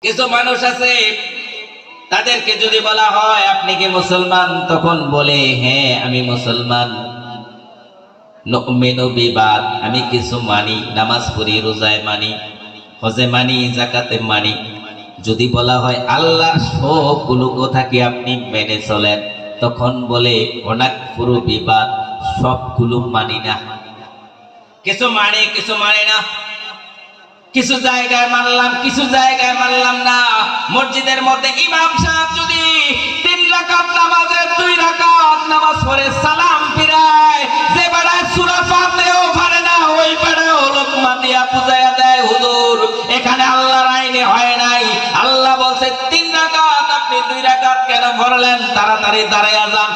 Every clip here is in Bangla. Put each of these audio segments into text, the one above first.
কিছু মানুষ আছে তাদেরকে যদি বলা হয় আপনি কি মুসলমান, তখন বলে হ্যাঁ আমি মুসলমান, নুমিনু বিবাদ, আমি কিছু মানি, নামাজ পড়ি, রোজায় মানি, হজে মানি, যাকাতে মানি। যদি বলা হয় আল্লাহর সবগুলো কথা কি আপনি মেনে চলেন, তখন বলে অনাকফুরু বিবাদ, সবগুলো মানি না, কিছু মানে কিছু মানে না, কিছু জায়গায় মানলাম কিছু জায়গায় মানলাম না। মসজিদের মধ্যে ইমাম সাহেব যদি 3 রাকাত নামাজের 2 রাকাত নামাজ পড়ে সালাম ফিরায়, যে বেড়ায় সূরা ফাতিহাও পারে না ওই বেড়ায় লোকমা দিয়া বুঝাইয়া দেয় হুজুর এখানে আল্লাহর আইনে হয় নাই, আল্লাহ বলছে 3 রাকাত, আপনি 2 রাকাত কেন পড়লেন? তাড়াতাড়ি দাঁড়াইয়া যান,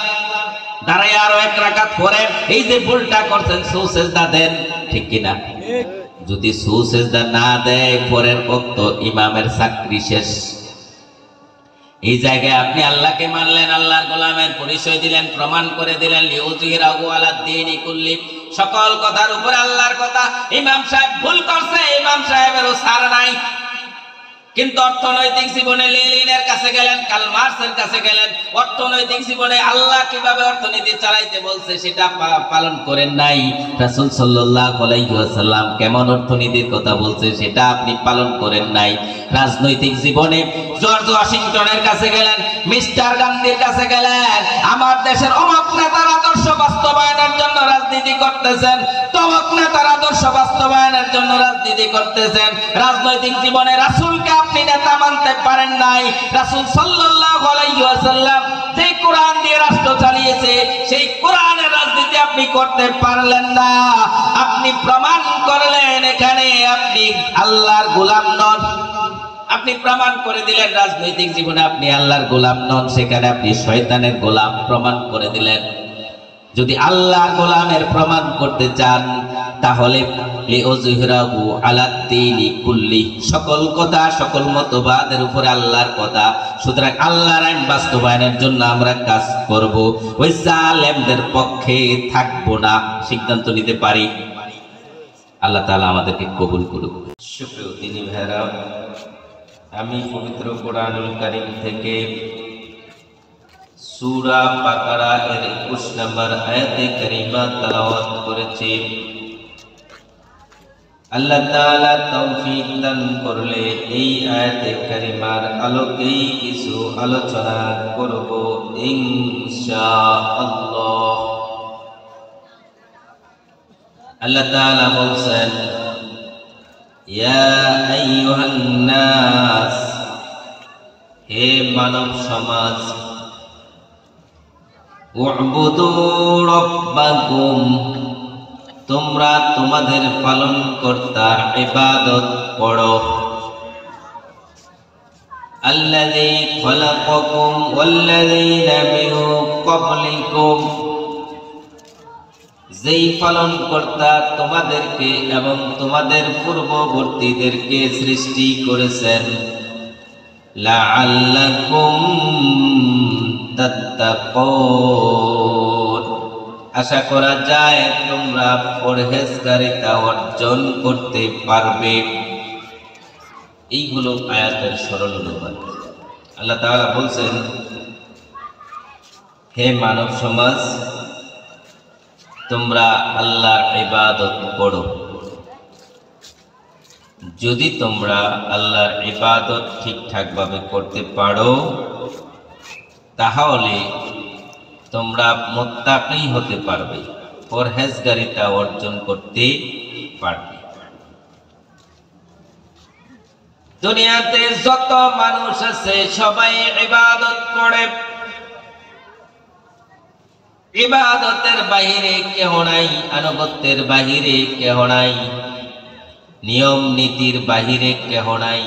দাঁড়াইয়া আরো 1 রাকাত পড়েন, এই যে ভুলটা করছেন সুজদা দেন, ঠিক কিনা? যদি সুজদা না দেয় পরের বক্ত ইমামের চাকরি শেষ। এই জায়গায় আপনি আল্লাহকে মানলেন, আল্লাহর গোলামের পরিচয় দিলেন, প্রমাণ করে দিলেন লিউযহিরাহু আলা দ্বীনি কুল্লি, সকল কথার উপরে আল্লাহর কথা। ইমাম সাহেব ভুল করছে, ইমাম সাহেবেরও ছাড় নাই, কিন্তু অর্থনৈতিক জীবনে লেনিনের কাছে গেলেন, কার্ল মার্কসের কাছে গেলেন, অর্থনৈতিক জীবনে আল্লাহ কিভাবে অর্থনীতি চালাইতে বলছে সেটা পালন করেন নাই। রাসূল সাল্লাল্লাহু আলাইহি ওয়াসাল্লাম কেমন অর্থনীতির কথা বলছে সেটা আপনি পালন করেন নাই। রাজনৈতিক জীবনে জর্জ ওয়াশিংটনের কাছে গেলেন, মিস্টার গান্ধীর কাছে গেলেন, আমার দেশের অমুক নেতার আদর্শ বাস্তবায়নের জন্য রাজনীতি করতেছেন, তমুক নেতার আদর্শ বাস্তবায়নের জন্য রাজনীতি করতেছেন। রাজনৈতিক জীবনে রাসূলকে আপনি নেতা মানতে পারেন নাই। রাসূল সাল্লাল্লাহু আলাইহি ওয়াসাল্লাম যে কোরআন দিয়ে রাষ্ট্র চালিয়েছে সেই কোরআনের রাজনীতি আপনি করতে পারলেন না। আপনি প্রমাণ করলেন এখানে আপনি আল্লাহর গোলাম নন, আপনি প্রমাণ করে দিলেন রাজনৈতিক জীবনে আপনি আল্লাহর গোলাম নন, সেখানে আপনি শয়তানের গোলাম প্রমাণ করে দিলেন। যদি আল্লাহর গোলামের প্রমাণ করতে চান তাহলে লিউযহিরাহু আলা দ্বীনি কুল্লি, সকল কথা সকল মতবাদের উপরে আল্লাহর কথা। সুতরাং আল্লাহর আইন বাস্তবায়নের জন্য আমরা কাজ করব, ওই জালেমদের পক্ষে থাকব না, সিদ্ধান্ত নিতে পারি। আল্লাহ তাআলা আমাদেরকে কবুল করুক। সুপ্রিয় দিনী ভাইরা, আমি পবিত্র কোরআনুল কারীম থেকে সূরা বাকারা এর 21 নম্বর আয়াতে কারিমা তেলাওয়াত করেছি। আল্লাহ তাআলা তৌফিক দান করলে এই আয়াতে কারিমার আলোকেই কিছু আলোচনা করব ইনশাআল্লাহ। আল্লাহ তাআলা বলেন, ইয়া আইয়ুহান নাস, হে মানব সমাজ, উ'বুদু রাব্বাকুম, তোমরা তোমাদের পালনকর্তার ইবাদত করো। আল্লাযী খালাকাকুম ওয়াল্লাযীনা মিন ক্বাবলিকুম, যেই পালনকর্তা তোমাদেরকে এবং তোমাদের পূর্ববর্তীদেরকে সৃষ্টি করেছেন। লাআল্লাকুম তাত্তাকুন, আশা করা যায় তোমরা পরহেজগারিতা অর্জন করতে পারবে। এই হলো আয়াতের সরল অনুবাদ। আল্লাহ তাআলা বলছেন, হে মানব সমাজ, তোমরা আল্লাহর ইবাদত করো। যদি তোমরা আল্লাহর ইবাদত ঠিকঠাক ভাবে করতে পারো তাহলে তোমরা মুত্তাকি হতে পারবে, পরহেজগারিতা অর্জন করতে পারবে। দুনিয়াতে যত মানুষ আছে সবাই ইবাদত করে, ইবাদতের বাহিরে কেহ নাই, আনুগত্যের বাহিরে কেহ নাই, নিয়ম নীতির বাহিরে কেহ নাই।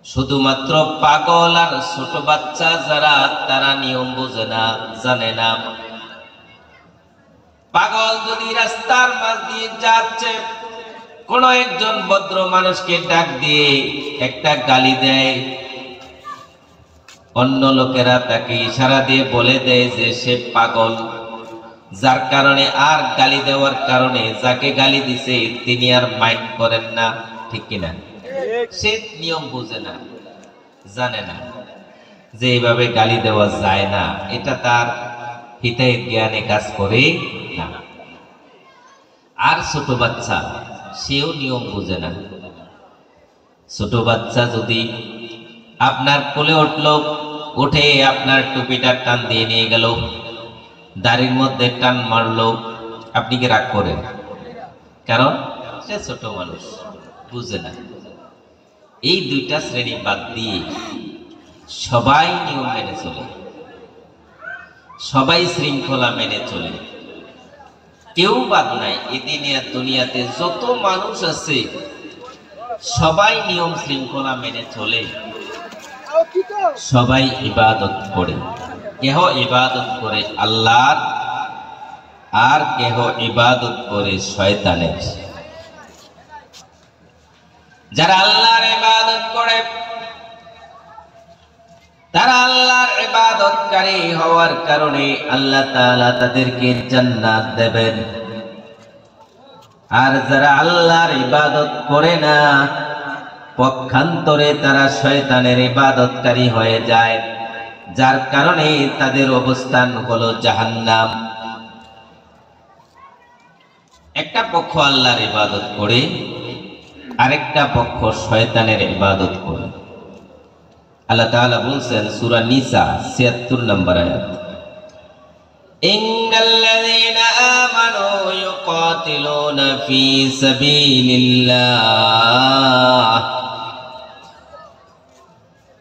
শুধুমাত্র পাগল আর ছোট বাচ্চা যারা, তারা নিয়ম বোঝে না, জানে না। পাগল যদি রাস্তার মাঝ দিয়ে যাচ্ছে, কোন একজন ভদ্র মানুষকে ডাক দিয়ে একটা গালি দেয়, অন্য লোকেরা তাকে ইশারা দিয়ে বলে দেয় যে সে পাগল, যার কারণে আর গালি দেওয়ার কারণে যাকে গালি দিছে তিনি আর মাইন্ড করেন না, ঠিক কিনা? সে নিয়ম বুঝে না, জানে না যে এইভাবে গালি দেওয়া যায় না, এটা তার হিতাহিত জ্ঞানে কাজ করে না। আর ছোট বাচ্চা, সেও নিয়ম বুঝে না। ছোট বাচ্চা যদি আপনার কোলে উঠলো, উঠে আপনার টুপিটা টান দিয়ে নিয়ে গেল, দাড়ির মধ্যে টান মারলো, আপনি কি রাগ করেন? কারণ সে ছোট মানুষ, বুঝে না। এই দুইটা শ্রেণী বাদ দিয়ে সবাই নিয়ম মেনে চলে, সবাই শৃঙ্খলা মেনে চলে, কেউ বাদ নাই। এদিনে দুনিয়াতে যত মানুষ আছে সবাই নিয়ম শৃঙ্খলা মেনে চলে, সবাই ইবাদত করে। কেহ ইবাদত করে আল্লাহর, আর কেহ ইবাদত করে শয়তানের। যারা আল্লাহর ইবাদত করে তারা আল্লাহর ইবাদতকারী হওয়ার কারণে আল্লাহ তাআলা তাদেরকে জান্নাত দেবেন। আর যারা আল্লাহর ইবাদত করে না, পক্ষান্তরে তারা শয়তানের ইবাদতকারী হয়ে যায়, যার কারণে তাদের অবস্থান হলো জাহান্নাম। একটা পক্ষ আল্লাহর ইবাদত করে, আরেকটা পক্ষ শয়তানের ইবাদত করে। আল্লাহ তাআলা বলছেন সূরা নিসা ৭৬ নম্বর আয়াত, ইন্নাল্লাযীনা আমানু ইউকাতিলুনা ফী সাবিলিল্লাহ,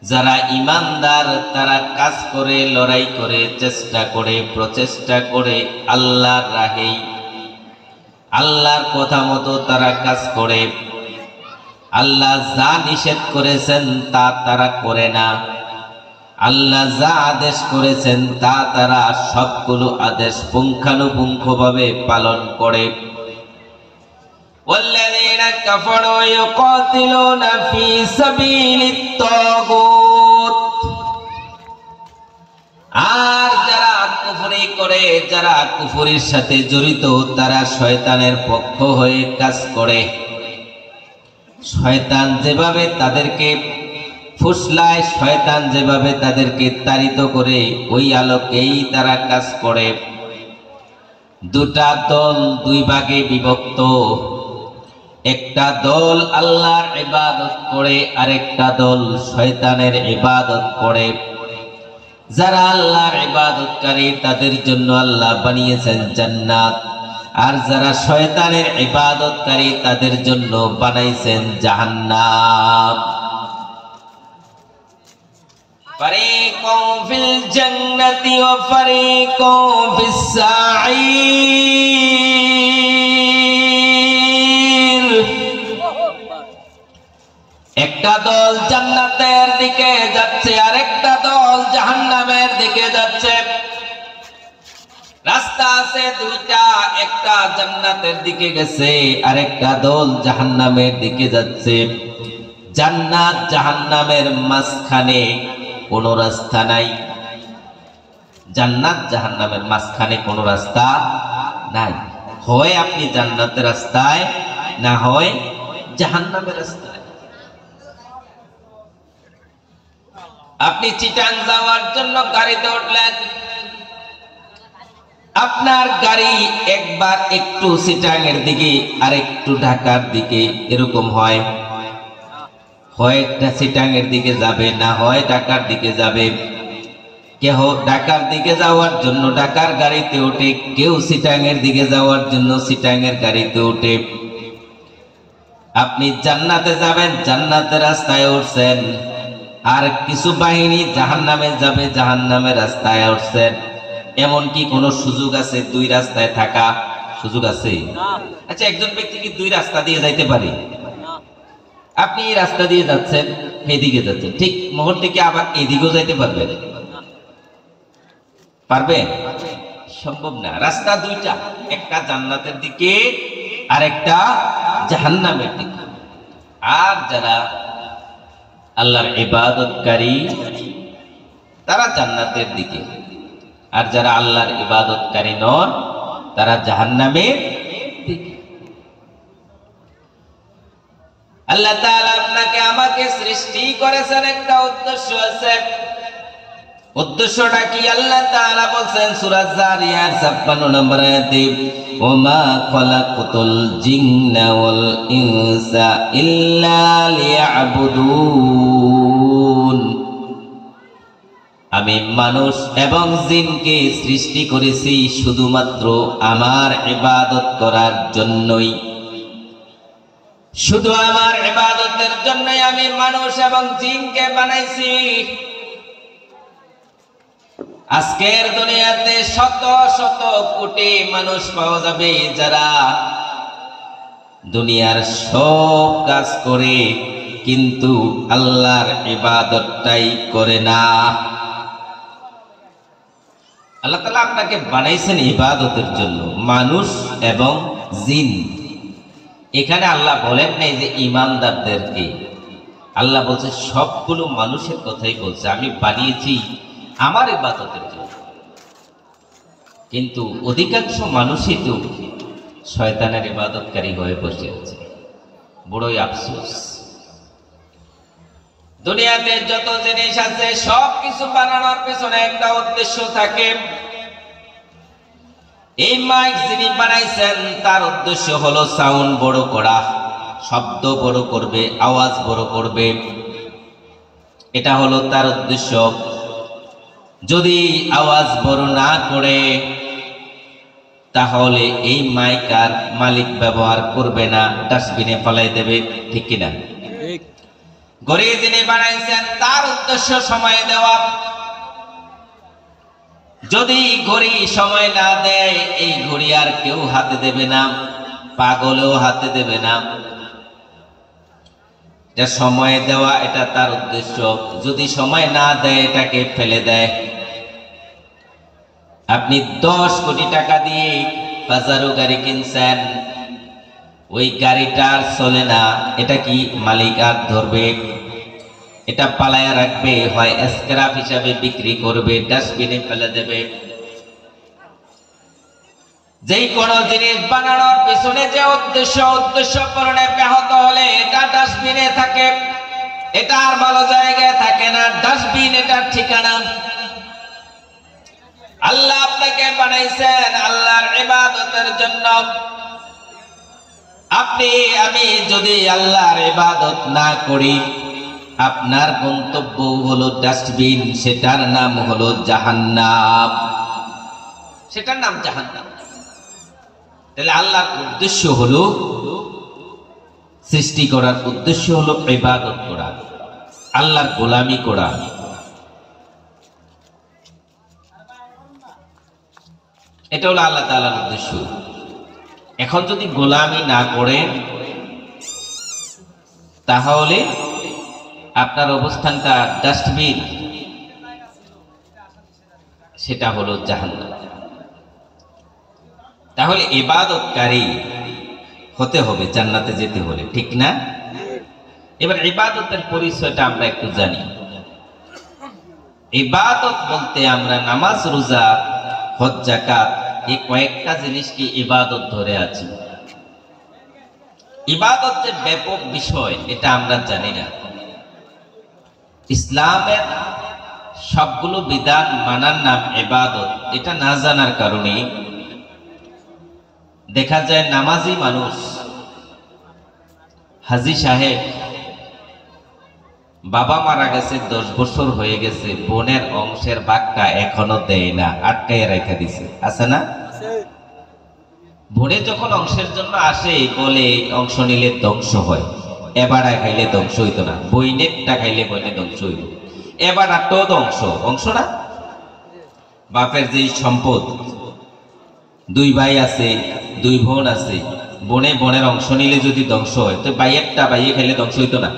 যারা ঈমানদার তারা কাজ করে, লড়াই করে, চেষ্টা করে, প্রচেষ্টা করে আল্লাহর রাহে, আল্লাহর কথা মতো তারা কাজ করে। আল্লাহ যা নিষেধ করেছেন তা তারা করে না, আল্লাহ যা আদেশ করেছেন তা তারা সবগুলো আদেশ পুঙ্খানুপুঙ্খভাবে পালন করে। ওয়াল্লাযীনা কাফারু ইউকাতিলুনা ফী সাবিলিত তাগুত, আর যারা কুফরি করে, যারা কুফরির সাথে জড়িত, তারা শয়তানের পক্ষ হয়ে কাজ করে। শয়তান যেভাবে তাদেরকে ফুসলায়, শয়তান যেভাবে তাদেরকে তাড়িত করে, ওই আলোকেই তারা কাজ করে। দুটা দল দুই ভাগে বিভক্ত, একটা দল আল্লাহর ইবাদত করে, আরেকটা দল শয়তানের ইবাদত করে। যারা আল্লাহর ইবাদতকারী তাদের জন্য আল্লাহ বানিয়েছেন জান্নাত, আর যারা শয়তানের ইবাদতকারী তাদের জন্য বানাইছেন জাহান্নাম। ফারিকুন ফিল জান্নাতি ওয়া ফারিকুন ফিস সাঈর, একটা দল জান্নাতের দিকে যাচ্ছে, আরেকটা দল জাহান্নামের দিকে যাচ্ছে। রাস্তা আছে দুইটা, একটা জান্নাতের দিকে গেছে, আরেকটা দল জাহান্নামের দিকে যাচ্ছে। জান্নাত জাহান্নামের মাঝখানে কোনো রাস্তা নাই, জান্নাত জাহান্নামের মাঝখানে কোনো রাস্তা নাই। হয় আপনি জান্নাতের রাস্তায়, না হয় জাহান্নামের রাস্তায়। আপনি চিটাং যাওয়ার জন্য গাড়িতে উঠলেন, আপনার গাড়ি একবার একটু চিটাং এর দিকে আর একটু ঢাকার দিকে এরকম হয়, হয় চিটাং এর দিকে যাবে, না হয় ঢাকার দিকে যাবে। কেউ ঢাকার দিকে যাওয়ার জন্য ঢাকার গাড়িতে ওঠে, কেউ চিটাং এর দিকে যাওয়ার জন্য চিটাং এর গাড়িতে ওঠে। আপনি জান্নাতে যাবেন, জান্নাতের রাস্তায় উঠছেন, আর কিছু বাহিনী জাহান্নামে যাবে, জাহান্নামের রাস্তায় উঠছেন। এমন কি কোনো সুযোগ আছে দুই রাস্তায় থাকা? সুযোগ আছে? আচ্ছা, একজন ব্যক্তি কি দুই রাস্তা দিয়ে যাইতে পারে? আপনি এই রাস্তা দিয়ে যাচ্ছেন, এদিকে যাচ্ছেন, ঠিক মুহূর্তে কি আবার এদিকেও যাইতে পারবেন? পারবেন? সম্ভব না। রাস্তা দুইটা, একটা জান্নাতের দিকে আর একটা জাহান্নামের দিকে। আর যারা আল্লাহর ইবাদতকারী তারা জান্নাতের দিকে, আর যারা আল্লাহর ইবাদতকারী নন তারা জাহান্নামের দিকে। আল্লাহ তাআলা আপনাকে আমাকে সৃষ্টি করেছেন একটা উদ্দেশ্য আছে। উদ্দেশ্যটা কি? আল্লাহ তাআলা বলেন সূরা যারিয়াত 56 নম্বর আয়াতে, ওমা খলাকতুল জিন্না ওয়াল ইনসা ইল্লা লিয়াবুদুন। আমি মানুষ এবং জিনকে সৃষ্টি করেছি শুধুমাত্র আমার ইবাদত করার জন্যই। শুধু আমার ইবাদতের জন্যই আমি মানুষ এবং জিনকে বানাইছি। আজকের দুনিয়াতে শত শত কোটি মানুষ পাওয়া যাবে যারা দুনিয়ার সব কাজ করে কিন্তু আল্লাহর ইবাদতটাই করে না। আল্লাহ তাআলা আপনাকে বানাইছেন ইবাদতের জন্য, মানুষ এবং জিন। এখানে আল্লাহ বলেন নাই যে ঈমানদারদেরকে, আল্লাহ বলছে সবগুলো মানুষের কথাই বলছে। আমি বানিয়েছি আমার ইবাদতের জন্য, কিন্তু অধিকাংশ মানুষই তো শয়তানের ইবাদতকারী হয়ে বসে আছে। বড়ই আফসোস। দুনিয়াতে যত জিনিস আছে সব কিছু বানানোর পেছনে একটা উদ্দেশ্য থাকে। এই মাইক যিনি বানাইছেন তার উদ্দেশ্য হলো সাউন্ড বড় করা, শব্দ বড় করবে, আওয়াজ বড় করবে, এটা হলো তার উদ্দেশ্য। যদি আওয়াজ বড় না করে তাহলে এই মাইক আর মালিক ব্যবহার করবে না, ডাস্টবিনে ফেলাই দেবে, ঠিক কিনা? ঘড়ি যিনি বানাইছেন তার উদ্দেশ্য সময় দেওয়া। যদি ঘড়ি সময় না দেয় এই ঘড়ি আর কেউ হাতে দেবে না, পাগলেও হাতে দেবে না। এটা সময় দেওয়া, এটা তার উদ্দেশ্য। যদি সময় না দেয় এটাকে ফেলে দেয়। আপনি 10 কোটি টাকা দিয়ে বাজারও গাড়ি কিনছেন, ওই গাড়িটা আর চলে না, এটা কি মালিক আর ধরবে? এটা পালায়া রাখবে, হয় স্ক্র্যাপ হিসাবে বিক্রি করবে, ডাস্টবিনে ফেলে দেবে। যেই কোনো জিনিস বানানোর পিছনে যে উদ্দেশ্য পূরণে ব্যাহত হলে এটা ডাস্টবিনে থাকে, এটা আর ভালো জায়গায় থাকে না। ডাস্টবিন এটার ঠিকানা। আল্লাহ আপনাকে বানাইছেন আল্লাহর ইবাদতের জন্য। আপনি আমি যদি আল্লাহর ইবাদত না করি, আপনার গন্তব্য হলো ডাস্টবিন, সেটার নাম হলো জাহান্নাম, সেটার নাম জাহান্নাম। তাহলে আল্লাহর উদ্দেশ্য হলো সৃষ্টি করার, উদ্দেশ্য হলো ইবাদত করা, আল্লাহর গোলামি করা। এটা হলো আল্লাহ তাআলার উদ্দেশ্য। এখন যদি গোলামি না করেন তাহলে আপনার অবস্থানটা ডাস্টবিন, সেটা হলো জাহান্নাম। তাহলে ইবাদতকারী হতে হবে জান্নাতে যেতে হলে, ঠিক না? এবার ইবাদতের পরিচয়টা আমরা একটু জানি। ইবাদত বলতে আমরা নামাজ, রোজা, হজ, যাকাত, এই কয়েকটা জিনিসকে ইবাদত ধরে আছি। ইবাদত যে ব্যাপক বিষয় এটা আমরা জানি না। ইসলামের সবগুলো বিধান মানার নাম ইবাদত, এটা না জানার কারণে দেখা যায় নামাজি মানুষ, হাজী সাহেব, বাবা মারা গেছে 10 বছর হয়ে গেছে, বোনের অংশের ভাগটা এখনো দেয় না, আটকাইয়া রেখে দিছে, আছে না? বোনে যখন অংশের জন্য আসে বলে অংশ নিলে ধ্বংস হয়, এবার খাইলে ধ্বংস হইতো না, বইনেরটা খাইলে বইনে ধ্বংস হইল, এবার আর তো অংশ না। বাপের যেই সম্পদ, 2 ভাই আছে, 2 বোন আছে, বোনের অংশ নিলে যদি ধ্বংস হয় তো ভাইয়েরটা ভাইয়ে খাইলে ধ্বংস হইতো না।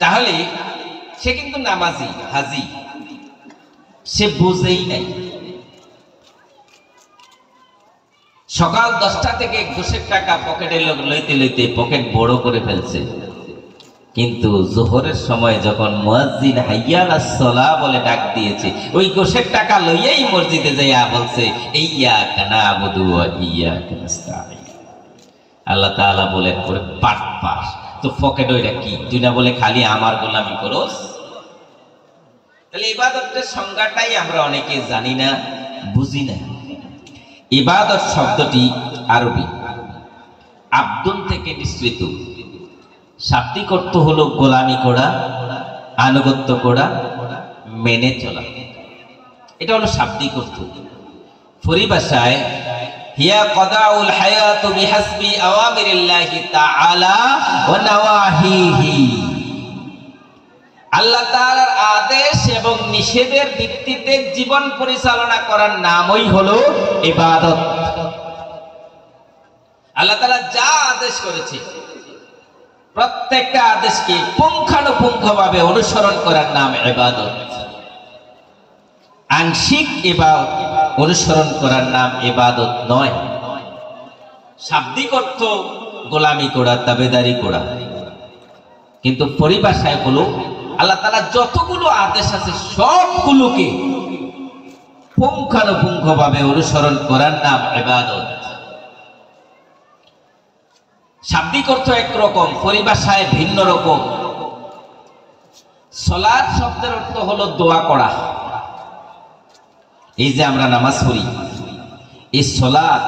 তাহলে সে কিন্তু নামাজি, হাজি, সে বুঝেই নাই। সকাল 10টা থেকে ঘুষের টাকা পকেটে লইতে লইতে পকেট বড় করে ফেলছে, কিন্তু জোহরের সময় যখন মুয়াজ্জিন হাইয়া আলাস সালাহ বলে ডাক দিয়েছে, ওই ঘুষের টাকা লইয়াই মসজিদে যাইয়া বলছে ইয়্যাকা না'বুদু ওয়া ইয়্যাকা নাস্তাঈন। আল্লাহ তাআলা বলেন করে পাট পাস তো পকেট ওইটা কি, তুই না বলে খালি আমার গোলামি করস। তাহলে ইবাদতের সংজ্ঞাটাই আমরা অনেকে জানি না, বুঝি না। ইবাদত শব্দটি আরবি আব্দুন থেকে নিঃসৃত, শাব্দিক অর্থ হলো গোলামি করা, আনুগত্য করা, মেনে চলা। এটা হলো শাব্দিক অর্থ। পরিভাষায় হিয়া কদাউল হায়াতু বিহাসবি আওয়ামিরিল্লাহি তাআলা ওয়া নাওয়াহিহি, আল্লাহ তাআলার আদেশ এবং নিষেধের ভিত্তিতে জীবন পরিচালনা করার নামই হলো ইবাদত। আল্লাহ তাআলা যা আদেশ করেছে প্রত্যেকটা আদেশকে পুঙ্খানুপুঙ্খভাবে অনুসরণ করার নাম ইবাদত। আংশিক ইবাদত অনুসরণ করার নাম ইবাদত নয়। শাব্দিক অর্থ গোলামি করা, তাবেদারি করা, কিন্তু পরিভাষায় হলো আল্লাহ তাআলা যতগুলো আদেশ আছে সবগুলোকে পুঙ্খানুপুঙ্খভাবে অনুসরণ করার নাম ইবাদত। শাব্দিক অর্থ একরকম, পরিভাষায় ভিন্ন রকম। সালাত শব্দের অর্থ হলো দোয়া করা। এই যে আমরা নামাজ পড়ি, এই সালাত,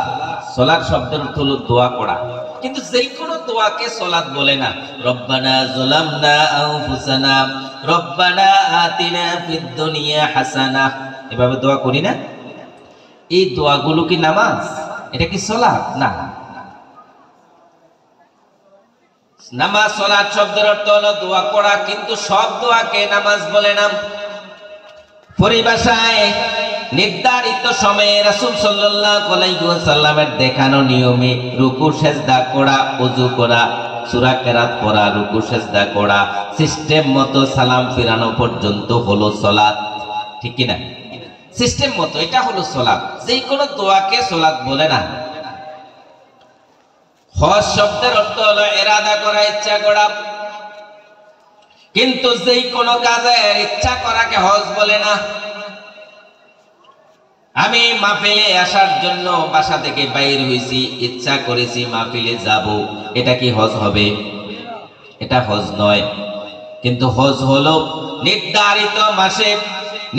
সালাত শব্দের অর্থ হলো দোয়া করা, কিন্তু যেই কোনো দোয়াকে সালাত বলে না। রব্বানা যালামনা আনফুসানা রব্বানা আতিনা ফিদ দুনিয়া হাসানাহ, এভাবে দোয়া করি না? এই দোয়াগুলো কি নামাজ? এটা কি সালাত? না। নামাজ সালাত শব্দের অর্থ হলো দোয়া করা, কিন্তু সব দোয়াকে নামাজ বলে না। পরিভাষায় নির্ধারিত সময়ে রাসূল সাল্লাল্লাহু আলাইহি ওয়াসাল্লামের দেখানো নিয়মে রুকু সেজদা করা, ওযু করা, সূরা কেরাত পড়া, রুকু সেজদা করা, সিস্টেম মতো সালাম ফিরানো পর্যন্ত হলো সালাত। ঠিক কি না? সিস্টেম মতো, এটা হলো সালাত। যেই কোনো দোয়াকে সালাত বলে না। হজ শব্দের অর্থ হলো ইরাদা করা, ইচ্ছা করা, কিন্তু যেই কোনো কাজের ইচ্ছা করাকে হজ বলে না। আমি মাহফিলে আসার জন্য বাসা থেকে বাইর হইছি, ইচ্ছা করেছি মাহফিলে যাব, এটা কি হজ হবে? এটা হজ নয়। কিন্তু হজ হলো নির্ধারিত মাসে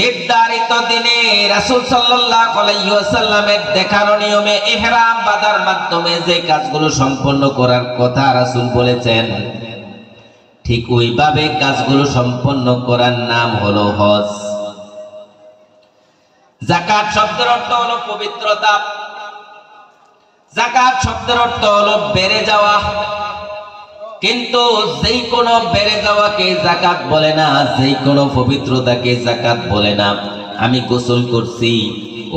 নির্ধারিত দিনে রাসূল সাল্লাল্লাহু আলাইহি ওয়াসাল্লামের দেখানো নিয়মে ইহরাম বাঁধার মাধ্যমে যে কাজগুলো সম্পন্ন করার কথা রাসূল বলেছেন, ঠিক ওইভাবে কাজগুলো সম্পন্ন করার নাম হলো হজ। যাকাত শব্দের অর্থ হলো পবিত্রতা। যাকাত শব্দের অর্থ হলো বেড়ে যাওয়া, কিন্তু যেই কোনো বেড়ে যাওয়াকে যাকাত বলে না, যেই কোনো পবিত্রতাকে যাকাত বলে না। আমি গোসল করছি,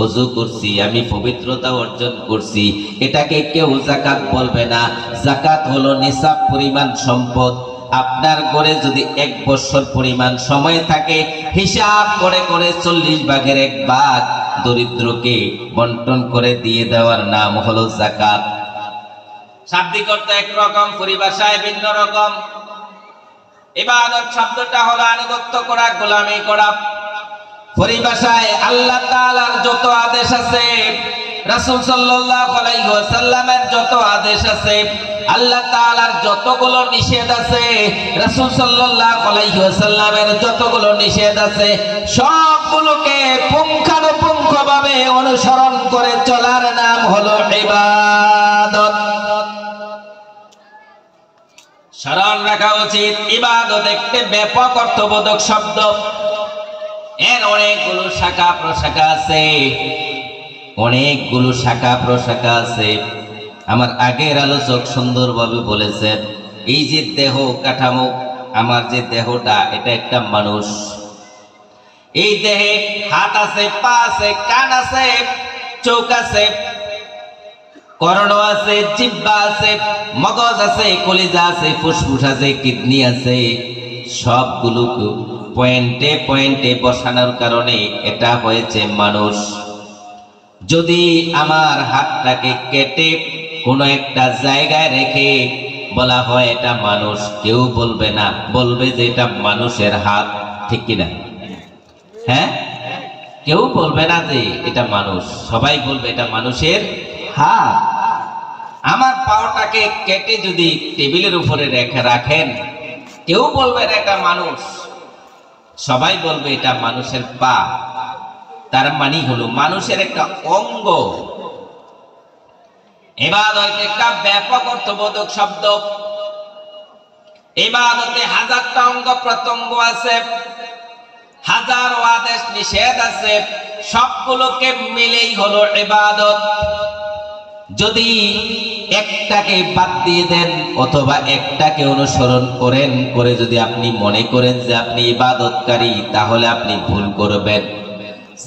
ওযু করছি, আমি পবিত্রতা অর্জন করছি, এটাকে কেউ যাকাত বলবে না। যাকাত হলো নিসাব পরিমাণ সম্পদ। আপনার ঘরে যদি 1 বছর পরিমাণ সময় থাকে, হিসাব করে করে 40 ভাগের 1 ভাগ দরিদ্রকে বন্টন করে দিয়ে দেওয়ার নাম হলো যাকাত। শাব্দিক অর্থ একরকম, পরিভাষায় ভিন্ন রকম। ইবাদত শব্দটা হলো আনুগত্য করা, গোলামি করা। পরিভাষায় আল্লাহ তাআলার যত আদেশ আছে, রাসূল সাল্লাল্লাহু আলাইহি ওয়াসাল্লামের যত আদেশ আছে, আল্লাহ তাআলার যতগুলো নিষেধ আছে, রাসূল সাল্লাল্লাহু আলাইহি ওয়াসাল্লামের যতগুলো নিষেধ আছে, সবগুলোকে পুঙ্খানুপুঙ্খভাবে অনুসরণ করে চলার নাম হলো ইবাদত। স্মরণ রাখা উচিত, ইবাদত একটি ব্যাপক অর্থবোধক শব্দ। এর অনেকগুলো শাখা প্রশাখা আছে, অনেকগুলো শাখা প্রশাখা আছে। আমার আগের আলোচক সুন্দরভাবে বলেছেন, এই যে দেহ কাঠামো, আমার যে দেহটা, এটা একটা মানুষ। এই দেহে হাত আছে, পা আছে, কান আছে, চোখ আছে, কর্ণ আছে, জিহ্বা আছে, মগজ আছে, কলিজা আছে, ফুসফুস আছে, কিডনি আছে। সবগুলো পয়েন্টে পয়েন্টে বসানোর কারণে এটা হয়েছে মানুষ। যদি আমার হাতটাকে কেটে কোনো একটা জায়গায় রেখে বলা হয় এটা মানুষ, কেউ বলবে না, বলবে যে এটা মানুষের হাত। ঠিক কিনা? হ্যাঁ, কেউ বলবে না যে এটা মানুষ, সবাই বলবে এটা মানুষের হাত। আমার পাওটাকে কেটে যদি টেবিলের উপরে রেখে রাখেন, কেউ বলবে এটা মানুষ, সবাই বলবে এটা মানুষের পা। তার মানে হলো মানুষের একটা অঙ্গ। ইবাদত একটা ব্যাপক অর্থবোধক শব্দ। ইবাদতে হাজারটা অঙ্গ প্রত্যঙ্গ আছে, হাজারো আদেশ নিষেধ আছে, সবগুলোকে মিলেই হলো ইবাদত। যদি একটাকে বাদ দিয়ে দেন অথবা একটাকে অনুসরণ করেন করে যদি আপনি মনে করেন যে আপনি ইবাদতকারী, তাহলে আপনি ভুল করবেন।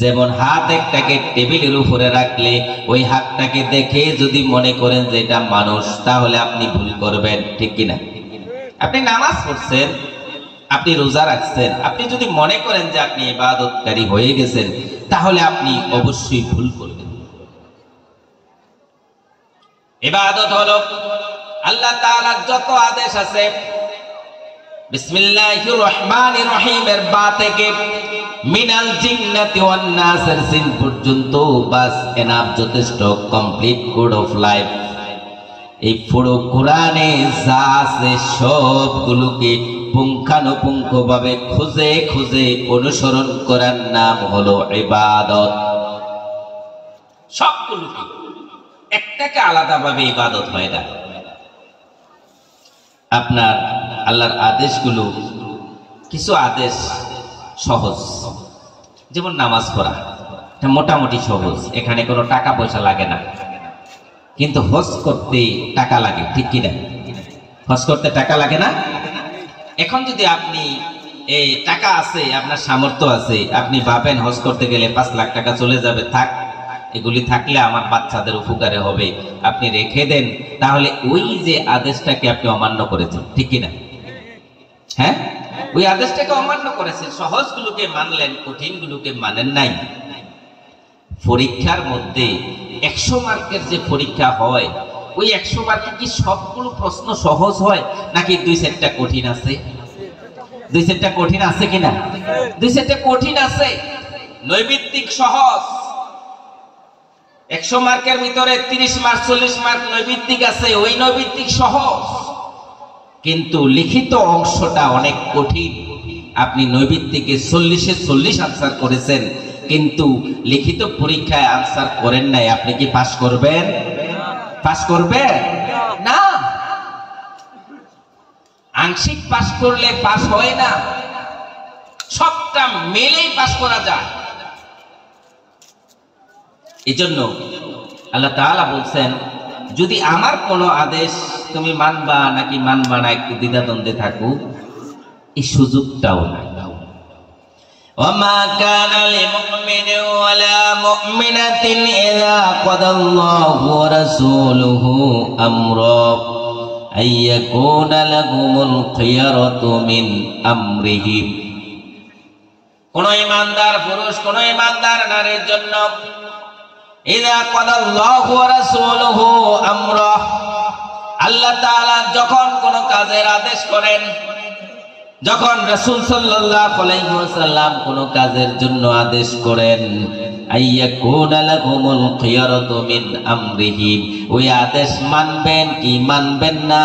যেমন হাত একটাকে টেবিলের উপরে রাখলে ওই হাতটাকে দেখে যদি মনে করেন যে এটা মানুষ, তাহলে আপনি ভুল করবেন, ঠিক কিনা? আপনি নামাজ পড়ছেন, আপনি রোজা রাখছেন, আপনি যদি মনে করেন যে আপনি ইবাদতকারী হয়ে গেছেন, তাহলে আপনি অবশ্যই ভুল করবেন। ইবাদত হলো আল্লাহ তাআলার যত আদেশ আছে, বিসমিল্লাহির রহমানির রহিমের বা থেকে মিনাল জিন্নাতি ওয়ান নাসের সিন পর্যন্ত, বাস এনাফ, যথেষ্ট, কমপ্লিট কোড অফ লাইফ। এই পুরো কোরআনে যা আছে সবগুলোকে পুঙ্খানুপুঙ্খভাবে খুঁজে খুঁজে অনুসরণ করার নাম হলো ইবাদত। সবগুলোকে, একটাকে আলাদাভাবে ইবাদত হয় না। আপনার আল্লাহর আদেশগুলো, কিছু আদেশ সহজ, যেমন নামাজ পড়া, এটা মোটামুটি সহজ, এখানে কোনো টাকা পয়সা লাগে না। কিন্তু হজ করতে টাকা লাগে, ঠিক কিনা? হজ করতে টাকা লাগে না? এখন যদি আপনি এই টাকা আছে, আপনার সামর্থ্য আছে, আপনি ভাবেন হজ করতে গেলে 5 লাখ টাকা চলে যাবে, থাক এগুলি থাকলে আমার বাচ্চাদের উপকারে হবে, আপনি রেখে দেন, তাহলে ওই যে আদেশটাকে আপনি অমান্য করেছেন, ঠিক কিনা? হ্যাঁ, ওই আদেশটাকে অমান্য করেছেন, সহজগুলোকে মানলেন, কঠিনগুলোকে মানেন নাই। পরীক্ষার মধ্যে 100 মার্কের যে পরীক্ষা হয়, ওই 100 মার্কে কি সবগুলো প্রশ্ন সহজ হয় নাকি 2-4টা কঠিন আছে? 2-4টা কঠিন আছে কিনা? 2-4টা কঠিন আছে। নৈবিত্তিক সহজ, 100 মার্কের ভিতরে 30 মার্ক 40 মার্ক নৈবিত্তিক আছে, ওই নৈবিত্তিক সহজ। কিন্তু লিখিত অংশটা অনেক কঠিন। আপনি নৈবিত্তিকে 40-এ 40 আনসার করেছেন, কিন্তু লিখিত পরীক্ষায় আনসার করেন নাই, আপনি কি পাস করবেন? পাস করবেন না। আংশিক পাস করলে পাস হয় না, সবটা মিলেই পাস করা যায়। এজন্য আল্লাহ তাআলা বলছেন, যদি আমার কোনো আদেশ তুমি মানবা নাকি মানবা না একটু দ্বিধাদ্বন্দ্বে থাকো, এই সুযোগটাও নাই। وما كان لمؤمن ولا مؤمنة إذا قضى الله ورسوله أمرا أن يكون لهم الخيرة من أمرهم। কোন ইমানদার পুরুষ, কোন ইমানদার নারীর জন্য ইযা কাদাল্লাহু ওয়া রাসূলুহু আমরা, আল্লাহ তাআলা যখন কোন কাজের আদেশ করেন, যখন রাসূল সাল্লাল্লাহু আলাইহি ওয়াসাল্লাম কোন কাজের জন্য আদেশ করেন, আইয়াকুনা লাহুমুল খিয়ারাতু মিন আমরিহিম, ওই আদেশ মানবেন কি মানবেন না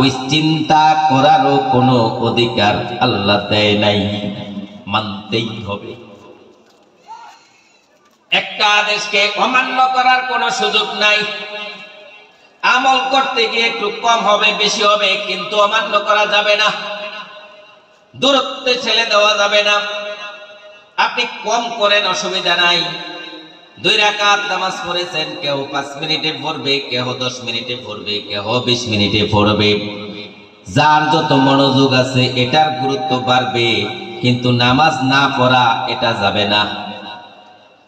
ওই চিন্তা করারও কোনো অধিকার আল্লাহ দেয় নাই, মানতেই হবে। একটা আদেশকে অমান্য করার কোনো সুযোগ নাই। আমল করতে গিয়ে একটু কম হবে বেশি হবে, কিন্তু অমান্য করা যাবে না, দূরত্বে ছেড়ে দেওয়া যাবে না। আপনি কম করেন, অসুবিধা নাই। 2 রাকাত নামাজ পড়েছেন, কেউ 5 মিনিটে পড়বে, কেউ 10 মিনিটে পড়বে, কেউ 20 মিনিটে পড়বে। যার যত মনোযোগ আছে এটার গুরুত্ব বাড়বে, কিন্তু নামাজ না পড়া এটা যাবে না,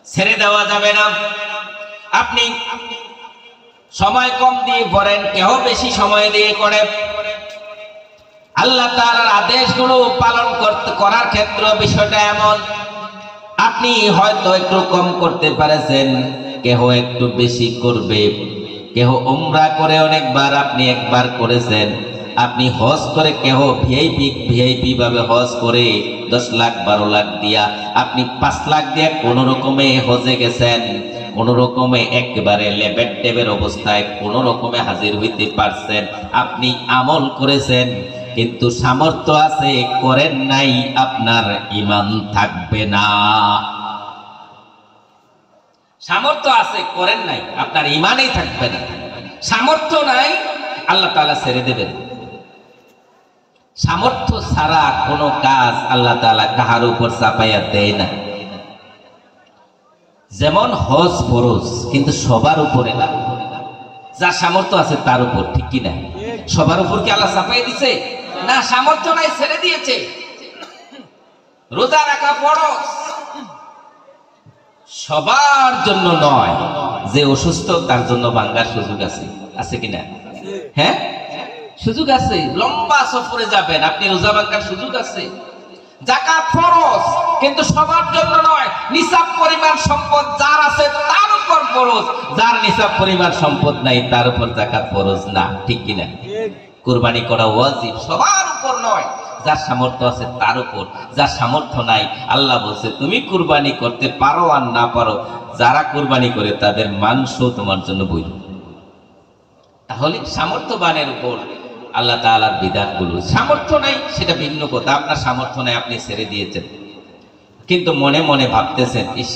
ছেড়ে দেওয়া যাবে না। আপনি সময় কম দিয়ে পড়েন, কেউ বেশি সময় দিয়ে করে। আল্লাহ তাআলার আদেশগুলো পালন করার ক্ষেত্রে বিষয়টা এমন, আপনি হয়তো একটু কম করতে পারেছেন, কেহ একটু বেশি করবে। কেহ উমরা করে অনেকবার, আপনি একবার করেছেন। আপনি হজ করে, কেহ ভিআইপি ভাবে হজ করে 10 লাখ 12 লাখ দিয়া, আপনি 5 লাখ দিয়া কোন রকমে হজে গেছেন। কোন রকমে একেবারে লেবেট টেবের অবস্থায় কোন রকমে হাজির হইতে পারছেন, আপনি আমল করেছেন কিন্তু সামর্থ্য আছে করেন নাই, আপনার ঈমান থাকবে না। সামর্থ্য আছে করেন নাই, আপনার ঈমানই থাকবে না। সামর্থ্য নাই, আল্লাহ তাআলা ছেড়ে দেবেন। সামর্থ্য ছাড়া কোনো কাজ আল্লাহ তাআলা কাহার উপর চাপাইয়া দেয় না। যেমন হজ ফরজ, কিন্তু সবার উপরে না, যার সামর্থ্য আছে তার উপর, ঠিক কিনা? সবার উপর কি আল্লাহ চাপাই দিছে? না, সামর্থ্য নাই, ছেড়ে দিয়েছে। রোজা রাখা ফরজ, সবার জন্য নয়। যে অসুস্থ তার জন্য ভাঙ্গার সুযোগ আছে, আছে কিনা? হ্যাঁ, সুযোগ আছে। লম্বা সফরে যাবেন, আপনি রোজা ভাঙ্গার সুযোগ আছে। যাকাত ফরজ, কিন্তু সবার জন্য নয়। নিসাব পরিমাণ সম্পদ যার আছে তার উপর ফরজ, যার নিসাব পরিমাণ সম্পদ নাই তার উপর যাকাত ফরজ না, ঠিক কিনা? কুরবানি করা ওয়াজিব, সবার উপর নয়, যার সামর্থ্য আছে তার উপর। যার সামর্থ্য নাই, আল্লাহ বলছে তুমি কুরবানি করতে পারো আর না পারো, যারা কুরবানি করে তাদের মাংস তোমার জন্য বৈধ। তাহলে সামর্থ্যবানের উপর আল্লাহ তাআলার বিধানগুলো। সামর্থ্য নাই সেটা ভিন্ন কথা, আপনার সামর্থ্য নাই, আপনি ছেড়ে দিয়েছেন, কিন্তু মনে মনে ভাবতেছেন ইস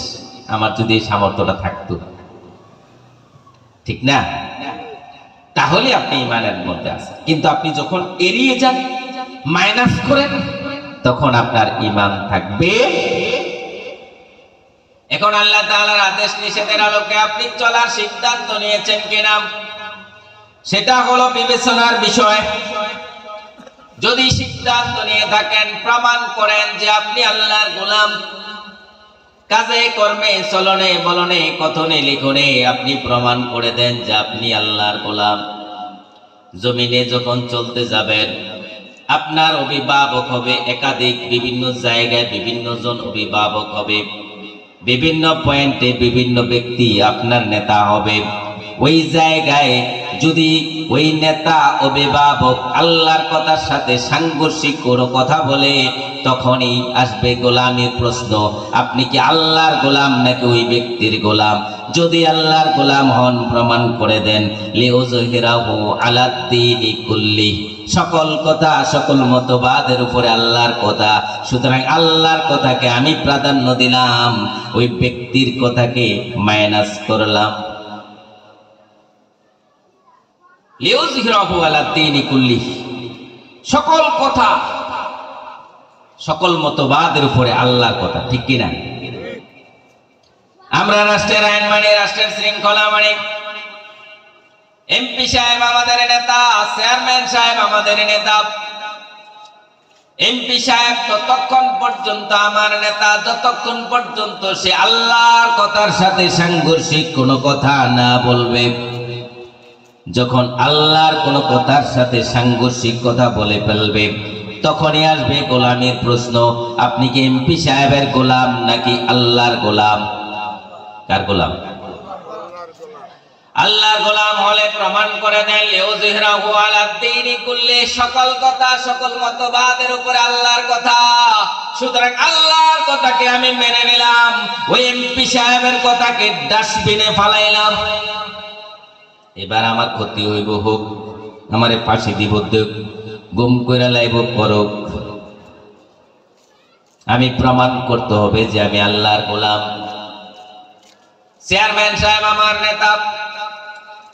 আমার যদি এই সামর্থ্যটা থাকতো, ঠিক না? তাহলে আপনি ঈমানের মধ্যে আছেন। কিন্তু আপনি যখন এড়িয়ে যান, মাইনাস করেন, তখন আপনার ঈমান থাকবে। এখন আল্লাহ তাআলার আদেশ নিষেধের আলোকে আপনি চলার সিদ্ধান্ত নিয়েছেন কিনা, সেটা হলো বিবেচনার বিষয়। যদি সিদ্ধান্ত নিয়ে থাকেন, প্রমাণ করেন যে আপনি আল্লাহর গোলাম, কাজে কর্মে চলনে বলনে কথনে লিখনে আপনি প্রমাণ করে দেন যে আপনি আল্লাহর গোলাম। জমিনে যখন চলতে যাবেন, আপনার অভিভাবক হবে একাধিক, বিভিন্ন জায়গায় বিভিন্ন জন অভিভাবক হবে, বিভিন্ন পয়েন্টে বিভিন্ন ব্যক্তি আপনার নেতা হবে। ওই জায়গায় যদি ওই নেতা অভিভাবক আল্লাহর কথার সাথে সাংঘর্ষিক কোনো কথা বলে, তখনই আসবে গোলামের প্রশ্ন, আপনি কি আল্লাহর গোলাম নাকি ওই ব্যক্তির গোলাম? যদি আল্লাহর গোলাম হন, প্রমাণ করে দেন লিউযহিরাহু আলাদ-দীনি কুল্লি, সকল কথা সকল মতবাদের উপরে আল্লাহর কথা। সুতরাং আল্লাহর কথাকে আমি প্রাধান্য দিলাম, ওই ব্যক্তির কথাকে মাইনাস করলাম। লিউযহিরাহু আলাদ-দীনি কুল্লি, সকল কথা সকল মতবাদের উপরে আল্লাহর কথা, ঠিক কিনা? আমরা রাষ্ট্রের আইন মানি, রাষ্ট্রের শৃঙ্খলা মানি। এমপি সাহেব আমাদের নেতা, চেয়ারম্যান সাহেব আমাদের নেতা। এমপি সাহেব ততক্ষণ পর্যন্ত আমার নেতা, যতক্ষণ পর্যন্ত সে আল্লাহর কথার সাথে সাংঘর্ষিক কোনো কথা না বলবে। যখন আল্লাহর কোনো কথার সাথে সাংঘর্ষিক কথা বলে ফেলবে, তখনই আসবে গোলামের প্রশ্ন, আপনি কি এমপি সাহেবের গোলাম নাকি আল্লাহর গোলাম? কার গোলাম? আল্লাহর গোলাম হলে প্রমাণ করে দেন লিউযহিরাহু আলাদ-দীনি কুল্লি, সকল কথা সকল মতবাদের উপরে আল্লাহর কথা। সুতরাং আল্লাহর কথাকে আমি মেনে নিলাম, ওই এমপি সাহেবের কথাকে ডাস্টবিনে ফালাইলাম। এবার আমার ক্ষতি হইব হোক, আমারে ফাঁসি দিব দেখ, গুম করে লাইব করুক, আমি প্রমাণ করতে হবে যে আমি আল্লাহর গোলাম। চেয়ারম্যান সাহেব আমার নেতা,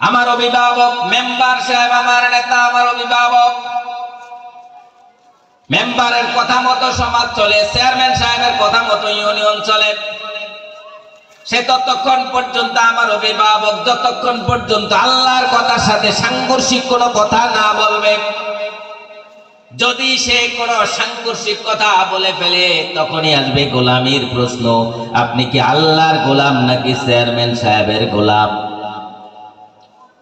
আমার অভিভাবক। মেম্বার সাহেব আমার নেতা, আমার অভিভাবক। মেম্বারের কথা মতো সমাজ চলে, চেয়ারম্যান সাহেবের কথা মতো ইউনিয়ন চলে। সে ততক্ষণ পর্যন্ত আমার অভিভাবক, যতক্ষণ পর্যন্ত আল্লাহর কথার সাথে সাংঘর্ষিক কোনো কথা না বলবে। যদি সে কোনো সাংঘর্ষিক কথা বলে ফেলে, তখনই আসবে গোলামির প্রশ্ন, আপনি কি আল্লাহর গোলাম নাকি চেয়ারম্যান সাহেবের গোলাম?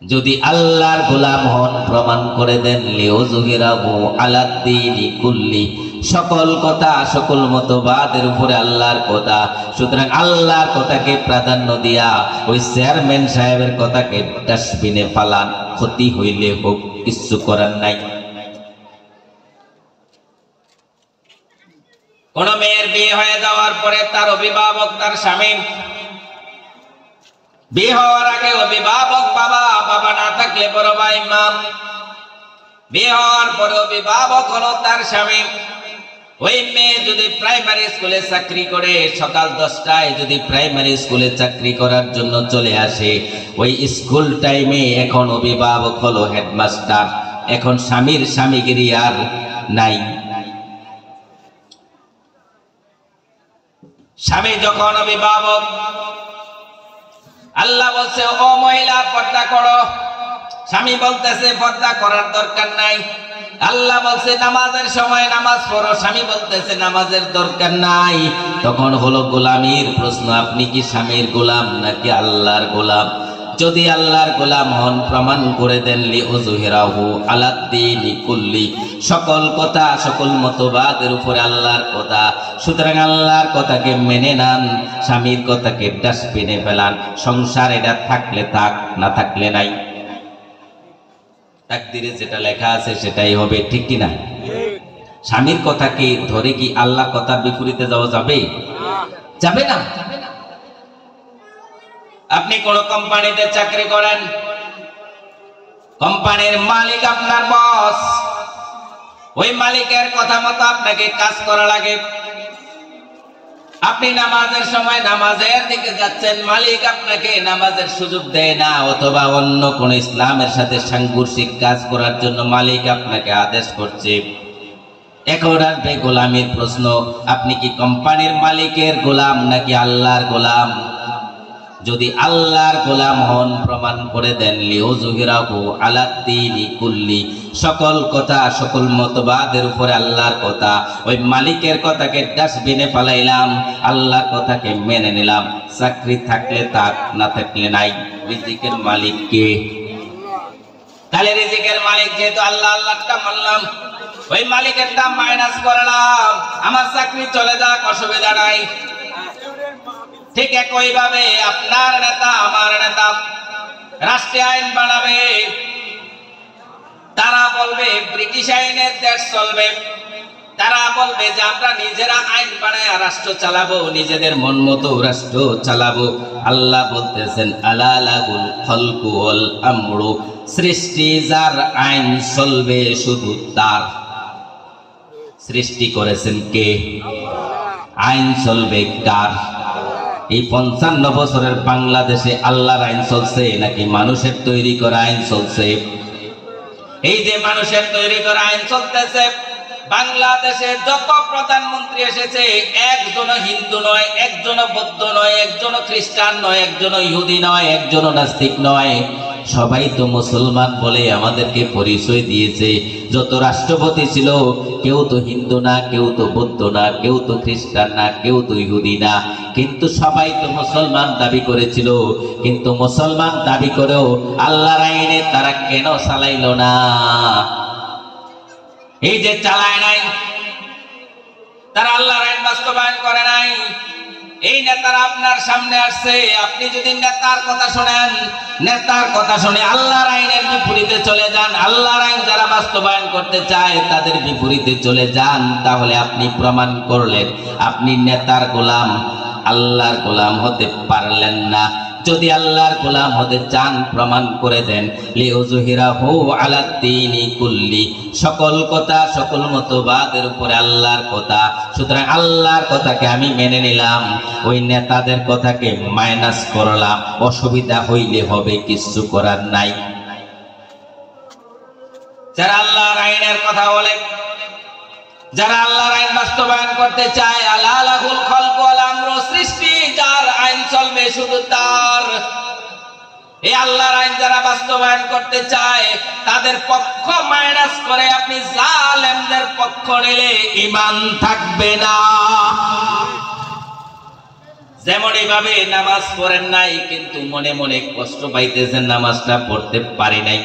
যদি আল্লাহর গোলাম হন, প্রমাণ করে দেন লিউযহিরাহু আলাদ-দীনি কুল্লি, সকল কথা সকল মতবাদের উপরে আল্লাহর কথা। সুতরাং আল্লাহর কথাকে প্রাধান্য দিয়া ওই চেয়ারম্যান সাহেবের কথাকে ডাস্টবিনে ফালান, ক্ষতি হইলে হোক, কিছু করার নাই। কোন মেয়ের বিয়ে হয়ে যাওয়ার পরে তার অভিভাবক, তার স্বামী বিয়ে হওয়ার আগে অভিভাবক বাবা, বাবা না থাকলে বড় ভাই মা, বিয়ে হওয়ার পরে অভিভাবক হলো তার স্বামী। ওই মেয়ে যদি প্রাইমারি স্কুলে চাকরি করে, সকাল 10টায় যদি প্রাইমারি স্কুলে চাকরি করার জন্য চলে আসে, ওই স্কুল টাইমে এখন অভিভাবক হলো হেডমাস্টার। এখন স্বামীর স্বামীগিরি আর নাই। স্বামী যখন অভিভাবক, আল্লাহ বলছে ও মহিলা পর্দা করো, স্বামী বলতেছে পর্দা করার দরকার নাই। আল্লাহ বলছে নামাজের সময় নামাজ পড়ো, স্বামী বলতেছে নামাজের দরকার নাই। তখন হলো গোলামির প্রশ্ন, আপনি কি স্বামীর গোলাম নাকি আল্লাহর গোলাম? যদি আল্লাহর গোলাম হন প্রমাণ করে দেন লিউযহিরাহু আলাদ্দীনি কুল্লি, সকল কথা সকল মতবাদের উপরে আল্লাহর কথা। সুতরাং আল্লাহর কথাকে মেনে নেন, স্বামীর কথাকে ডাস্টবিনে ফেলান। সংসার এটা থাকলে থাক, না থাকলে নাই। তাকদিরে যেটা লেখা আছে সেটাই হবে, ঠিক কিনা? স্বামীর কথাকে ধরে কি আল্লাহর কথার বিপরীতে যাওয়া যাবে? যাবে না। আপনি কোন কোম্পানিতে চাকরি করেন, কোম্পানির মালিক আপনার বস, ওই মালিকের কথা মতো আপনাকে কাজ করা লাগে। আপনি নামাজের সময় নামাজের দিকে যাচ্ছেন, মালিক আপনাকে নামাজের সুযোগ দেয় না, অথবা অন্য কোন ইসলামের সাথে সাংঘর্ষিক কাজ করার জন্য মালিক আপনাকে আদেশ করছে। এখন আসবে গোলামির প্রশ্ন, আপনি কি কোম্পানির মালিকের গোলাম নাকি আল্লাহর গোলাম? যদি আল্লাহর গোলাম হন প্রমাণ করে দেন লিউযহিরাহু আলাদ্দীনি কুল্লি, সকল কথা সকল মতবাদের উপরে আল্লাহর কথা। ওই মালিকের কথাকে ডাস্টবিনে ফেলাইলাম, আল্লাহর কথাকে মেনে নিলাম। চাকরি থাকলে থাক, না থাকলে নাই। রিজিকের মালিক কে? তাহলে রিজিকের মালিক যেহেতু আল্লাহ, আল্লাহটা মানলাম, ওই মালিকের দাম মাইনাস করলাম, আমার চাকরি চলে যাক, অসুবিধা নাই। ঠিক একই ভাবে আপনার নেতা আমার নেতা রাষ্ট্রীয় আইন বানাবে, তারা বলবে ব্রিটিশ আইনের দেশ চলবে, তারা বলবে যে আমরা নিজেরা আইন বানায় রাষ্ট্র চালাবো, নিজেদের মন মতো রাষ্ট্র চালাবো। আল্লাহ বলতেছেন আলা লাহুল খালকু ওয়াল আমরু, সৃষ্টি যার, আইন চলবে শুধু তার। সৃষ্টি করেছেন কে? আইন চলবে কার? এই 55 বছরের বাংলাদেশে আল্লাহর আইন চলছে নাকি মানুষের তৈরি করা আইন চলছে? এই যে মানুষের তৈরি করা আইন চলতেছে, বাংলাদেশে যত প্রধানমন্ত্রী এসেছে একজন হিন্দু নয়, একজন বৌদ্ধ নয়, একজন খ্রিস্টান নয়, একজন ইহুদি নয়, একজন নাস্তিক নয়, সবাই তো মুসলমান বলে আমাদেরকে পরিচয় দিয়েছে। যত রাষ্ট্রপতি ছিল কেউ তো হিন্দু না, কেউ তো বৌদ্ধ না, কেউ তো খ্রিস্টান না, কেউ তো ইহুদি না, কিন্তু সবাই তো মুসলমান দাবি করেছিল। কিন্তু মুসলমান দাবি করেও আল্লাহর আইনে তারা কেন চালাইলো না? এই যে চালায় নাই, তারা আল্লাহর আইন বাস্তবায়ন করে নাই। এই নেতারা আপনার সামনে আসছে, আপনি যদি নেতার কথা শোনেন, নেতার কথা শুনে আল্লাহর আইনের বিপরীতে চলে যান, আল্লাহর আইন যারা বাস্তবায়ন করতে চায় তাদের বিপরীতে চলে যান, তাহলে আপনি প্রমাণ করলেন আপনি নেতার গোলাম, আল্লাহর গোলাম হতে পারলেন না। যদি আল্লাহর গোলাম হতে চান প্রমাণ করে দেন লিউযহিরাহু আলাদ্দীনি কুল্লি, সকল কথা সকল মতবাদের উপরে আল্লাহর কথা। সুতরাং আল্লাহর কথাকে আমি মেনে নিলাম, ওই নেতাদের কথাকে মাইনাস করলাম। অসুবিধা হইলে হবে, কিছু করার নাই। যারা আল্লাহর আইনের কথা বলে, যারা আল্লাহর আইন বাস্তবায়ন করতে চায়, আলা লাহুল খালকু ওয়াল আমরু, সৃষ্টি যার, আইন চলবে শুধু তার। এই আল্লাহর আইন যারা বাস্তবায়ন করতে চায় তাদের পক্ষ মাইনাস করে আপনি জালেমদের পক্ষ নিলে ঈমান থাকবে না। যেমন এইভাবে নামাজ পড়েন নাই কিন্তু মনে মনে কষ্ট পাইতেছেন নামাজটা পড়তে পারি নাই,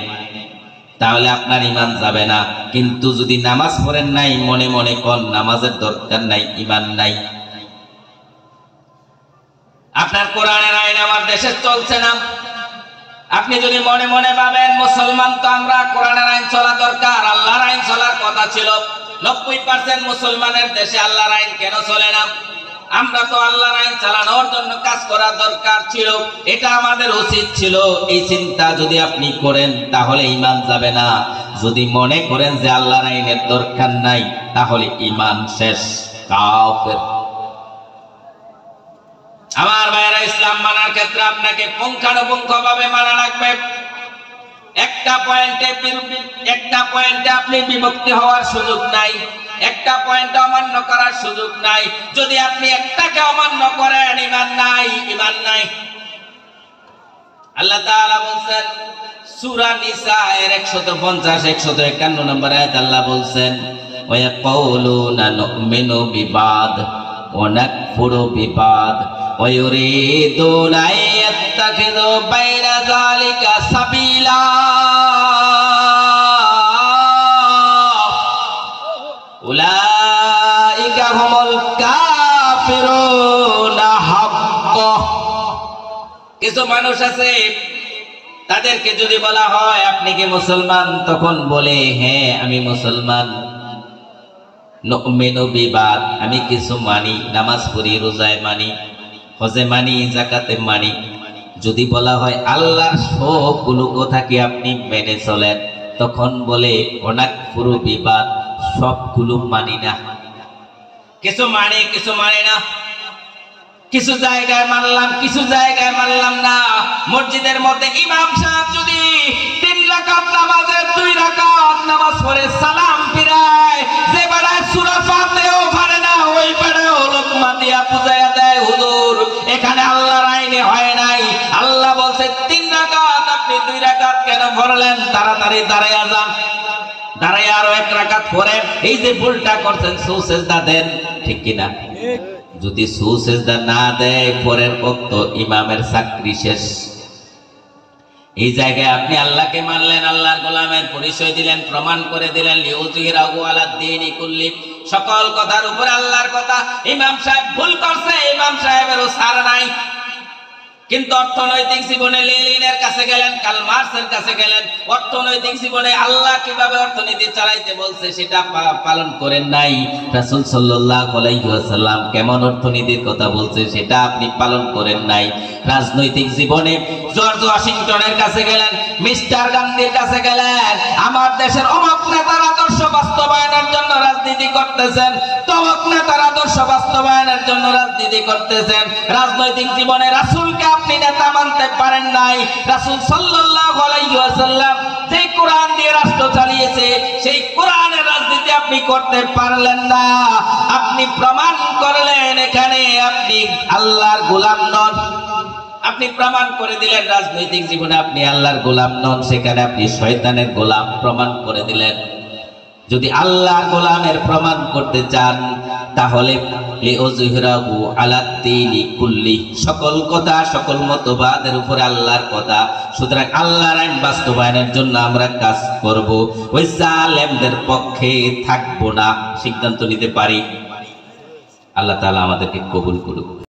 তাহলে আপনার ঈমান যাবে না। কিন্তু যদি নামাজ পড়েন নাই মনে মনে কোন নামাজের দরকার নাই, ঈমান নাই। আপনার কোরআনের আইন আমার দেশে চলছে না, আপনি যদি মনে মনে ভাবেন মুসলমান তো আমরা, কোরআনের আইন চলা দরকার, আল্লাহর আইন চলার কথা ছিল। 90% মুসলমানের দেশে আল্লাহর আইন কেন চলে না? আমরা তো আল্লাহর আইন চালানোর জন্য কাজ করা দরকার ছিল, এটা আমাদের উচিত ছিল। এই চিন্তা যদি আপনি করেন তাহলে ঈমান যাবে না। যদি মনে করেন যে আল্লাহর আইনের দরকার নাই, তাহলে ঈমান শেষ, কাফের। আমার ভাইয়েরা, ইসলাম মানার ক্ষেত্রে আপনাকে পুঙ্খানুপুঙ্খভাবে মানা লাগবে। একটা পয়েন্টে আপনি বিভক্তি হওয়ার সুযোগ নাই, একটা পয়েন্ট অমান্য করার সুযোগ নাই। যদি আপনি একটাকে অমান্য করেন, ঈমান নাই, ঈমান নাই। আল্লাহ তাআলা বলেন সূরা নিসা এর 150 151 নম্বর আয়াত, আল্লাহ বলেন ওয়া ইয়াকুলুনা নুমিনু বিবাদ ওয়া নাকফুরু বিবাদ ওয়া ইউরিদুনা আইয়াত্তাখিযু বাইনা যালিকা সাবিলা। উলাইকা হুমুল কাফিরুনা হাক্কা। কিছু মানুষ আছে, তাদেরকে যদি বলা হয় আপনি কি মুসলমান, তখন বলে হ্যাঁ আমি মুসলমান। নুমিনু বিবাদ, আমি কিছু মানি, নামাজ পড়ি, রোজায় মানি, হজে মানি, যাকাতে মানি। যদি বলা হয় আল্লাহর সবগুলো কথা কি আপনি মেনে চলেন, তখন বলে অনাকফুরু বিবাদ, সবগুলো মানি না। কিছু মানে, কিছু মানে না। কিছু জায়গায় মানলাম, কিছু জায়গায় মানলাম না। মসজিদের মধ্যে ইমাম সাহেব যদি 3 রাকাত নামাজের 2 রাকাত নামাজ পড়ে সালাম ফিরায়, যে বেড়ায় সূরা ফাতিহাও পারে না, ওই বেড়ায় লোকমা দিয়া বুঝাইয়া দেয় হুজুর এখানে আল্লাহর আইনে হয় নাই। আল্লাহ বলছে 3 রাকাত, আপনি 2 রাকাত কেন পড়লেন? তাড়াতাড়ি দাঁড়াইয়া যান, দাঁড়াই আরো 1 রাকাত পড়েন। এই যে ভুলটা করছেন, সুজদা দেন, ঠিক কিনা? যদি সুজদা না দেয়, পরের বক্ত ইমামের চাকরি শেষ। এই জায়গায় আপনি আল্লাহকে মানলেন, আল্লাহর গোলামের পরিচয় দিলেন, প্রমাণ করে দিলেন লিউযহিরাহু আলা দ্বীনি কুল্লি, সকল কথার উপরে আল্লাহর কথা। ইমাম সাহেব ভুল করছে, ইমাম সাহেবেরও ছাড় নাই। কিন্তু অর্থনৈতিক জীবনে লেনিনের কাছে গেলেন, কার্ল মার্কসের কাছে গেলেন, অর্থনৈতিক জীবনে আল্লাহ কিভাবে অর্থনীতি চালাইতে বলছে সেটা পালন করেন নাই। রাসূল সাল্লাল্লাহু আলাইহি ওয়াসাল্লাম কেমন অর্থনীতির কথা বলছে সেটা আপনি পালন করেন নাই। রাজনৈতিক জীবনে জর্জ ওয়াশিংটনের কাছে গেলেন, মিস্টার গান্ধীর কাছে গেলেন, আমার দেশের অমুক নেতার আদর্শ বাস্তবায়নের জন্য রাজনীতি করতেছেন, তমুক নেতার আদর্শ বাস্তবায়নের জন্য রাজনীতি করতেছেন। রাজনৈতিক জীবনে রাসূলকে আপনি নেতা মানতে পারেন নাই। রাসূল সাল্লাল্লাহু আলাইহি ওয়াসাল্লাম যে কোরআন দিয়ে রাষ্ট্র চালিয়েছে, সেই কোরআনের রাজনীতি আপনি করতে পারলেন না। আপনি প্রমাণ করলেন এখানে আপনি আল্লাহর গোলাম নন। আপনি প্রমাণ করে দিলেন রাজনৈতিক জীবনে আপনি আল্লাহর গোলাম নন, সেখানে আপনি শয়তানের গোলাম প্রমাণ করে দিলেন। যদি আল্লাহর গোলামের প্রমাণ করতে চান, তাহলে লিউযহিরাহু আলা দ্বীনি কুল্লি, সকল কথা, সকল মতবাদের উপরে আল্লাহর কথা। সুতরাং আল্লাহর আইন বাস্তবায়নের জন্য আমরা কাজ করব, ওই জালেমদের পক্ষে থাকবো না, সিদ্ধান্ত নিতে পারি। আল্লাহ তাআলা আমাদেরকে কবুল করুক।